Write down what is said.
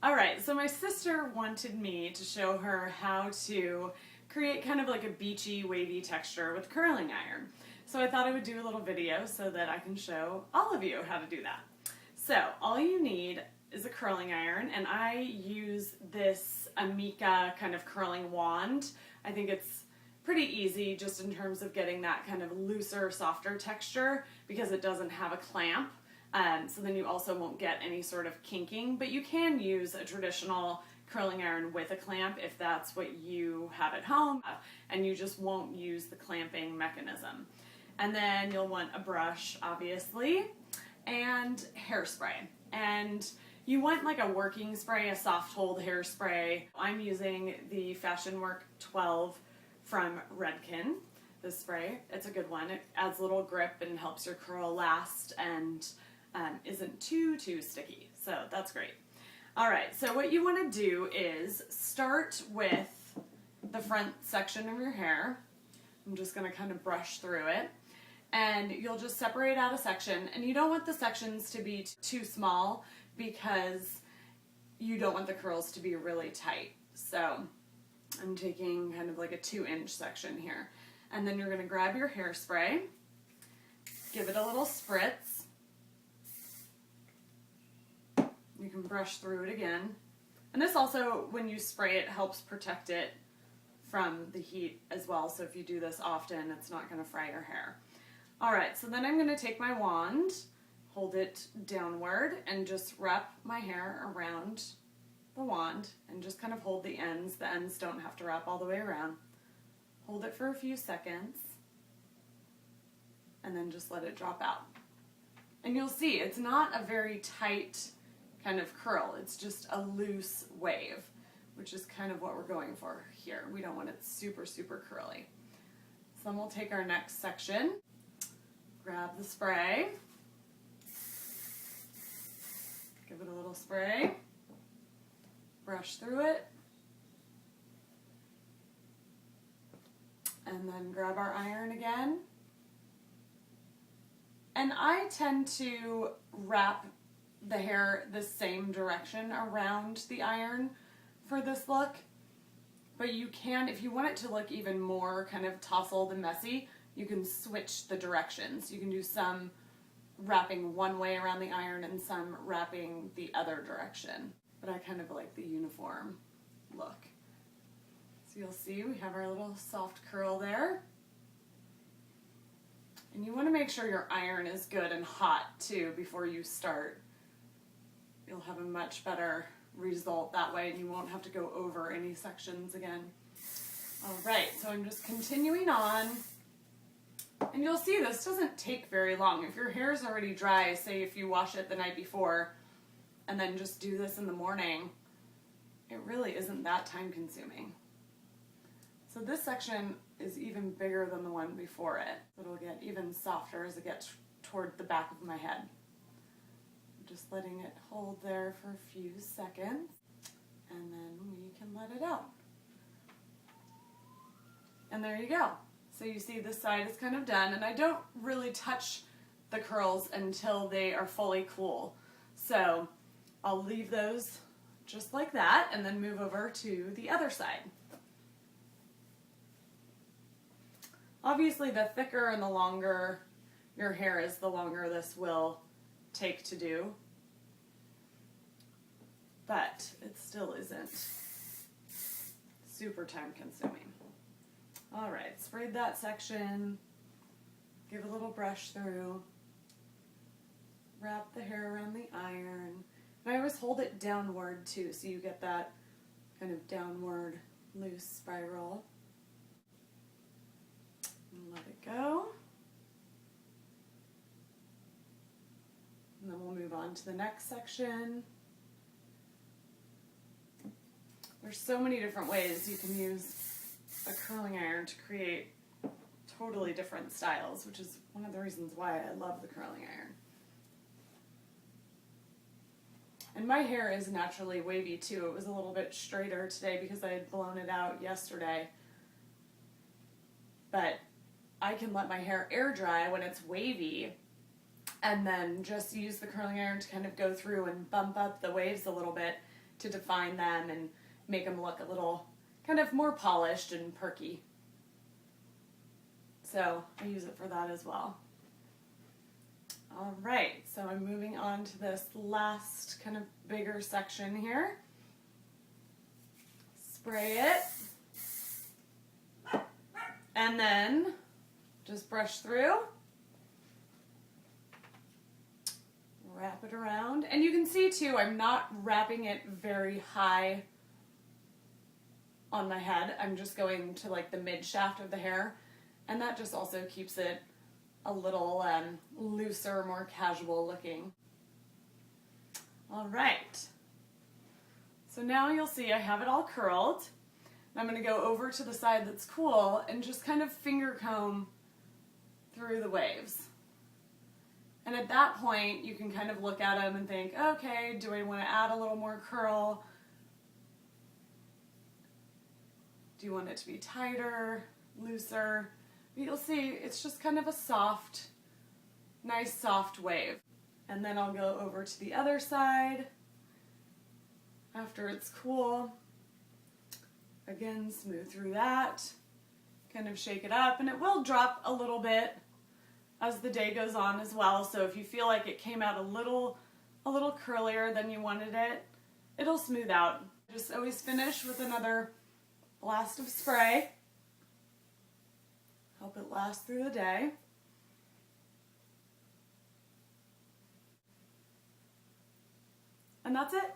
All right, so my sister wanted me to show her how to create kind of like a beachy, wavy texture with curling iron. So I thought I would do a little video so that I can show all of you how to do that. So all you need is a curling iron, and I use this Amica kind of curling wand. I think it's pretty easy just in terms of getting that kind of looser, softer texture because it doesn't have a clamp. So then you also won't get any sort of kinking, but you can use a traditional curling iron with a clamp if that's what you have at home, and you just won't use the clamping mechanism. And then you'll want a brush, obviously, and hairspray. And you want like a working spray, a soft hold hairspray. I'm using the Fashion Work 12 from Redken, this spray. It's a good one. It adds a little grip and helps your curl last and isn't too sticky, so that's great. All right, so what you want to do is start with the front section of your hair. I'm just going to kind of brush through it, and you'll just separate out a section, and you don't want the sections to be too small because you don't want the curls to be really tight. So I'm taking kind of like a 2-inch section here, and then you're going to grab your hairspray, give it a little spritz. You can brush through it again. And this also, when you spray it, helps protect it from the heat as well. So if you do this often, it's not going to fry your hair. All right, so then I'm going to take my wand, hold it downward, and just wrap my hair around the wand and just kind of hold the ends. The ends don't have to wrap all the way around. Hold it for a few seconds, and then just let it drop out. And you'll see it's not a very tight kind of curl. It's just a loose wave, which is kind of what we're going for here. We don't want it super curly. So then we'll take our next section, grab the spray, give it a little spray, brush through it, and then grab our iron again. And I tend to wrap the hair the same direction around the iron for this look, but you can, if you want it to look even more kind of tousled and messy, you can switch the directions. You can do some wrapping one way around the iron and some wrapping the other direction, but I kind of like the uniform look. So you'll see we have our little soft curl there. And you want to make sure your iron is good and hot too before you start. You'll have a much better result that way, and you won't have to go over any sections again. All right, so I'm just continuing on, and you'll see this doesn't take very long. If your hair is already dry, say if you wash it the night before and then just do this in the morning, it really isn't that time consuming. So this section is even bigger than the one before it. It'll get even softer as it gets toward the back of my head. Just letting it hold there for a few seconds, and then we can let it out. And there you go. So you see this side is kind of done, and I don't really touch the curls until they are fully cool. So I'll leave those just like that and then move over to the other side. Obviously, the thicker and the longer your hair is, the longer this will take to do, but it still isn't super time consuming. All right, sprayed that section, give a little brush through, wrap the hair around the iron, and I always hold it downward too, so you get that kind of downward loose spiral. And let it go. And then we'll move on to the next section. There's so many different ways you can use a curling iron to create totally different styles, which is one of the reasons why I love the curling iron. And my hair is naturally wavy too. It was a little bit straighter today because I had blown it out yesterday. But I can let my hair air dry when it's wavy and then just use the curling iron to kind of go through and bump up the waves a little bit to define them and make them look a little kind of more polished and perky. So I use it for that as well. All right, so I'm moving on to this last kind of bigger section here. Spray it. And then just brush through. Wrap it around. And you can see too, I'm not wrapping it very high on my head. I'm just going to like the mid shaft of the hair. And that just also keeps it a little looser, more casual looking. All right. So now you'll see I have it all curled. I'm going to go over to the side that's cool and just kind of finger comb through the waves. And at that point, you can kind of look at them and think, okay, do I want to add a little more curl? Do you want it to be tighter, looser? But you'll see it's just kind of a soft, nice soft wave. And then I'll go over to the other side after it's cool. Again, smooth through that, kind of shake it up, and it will drop a little bit as the day goes on as well. So if you feel like it came out a little curlier than you wanted it, it'll smooth out. Just always finish with another blast of spray. Help it last through the day. And that's it.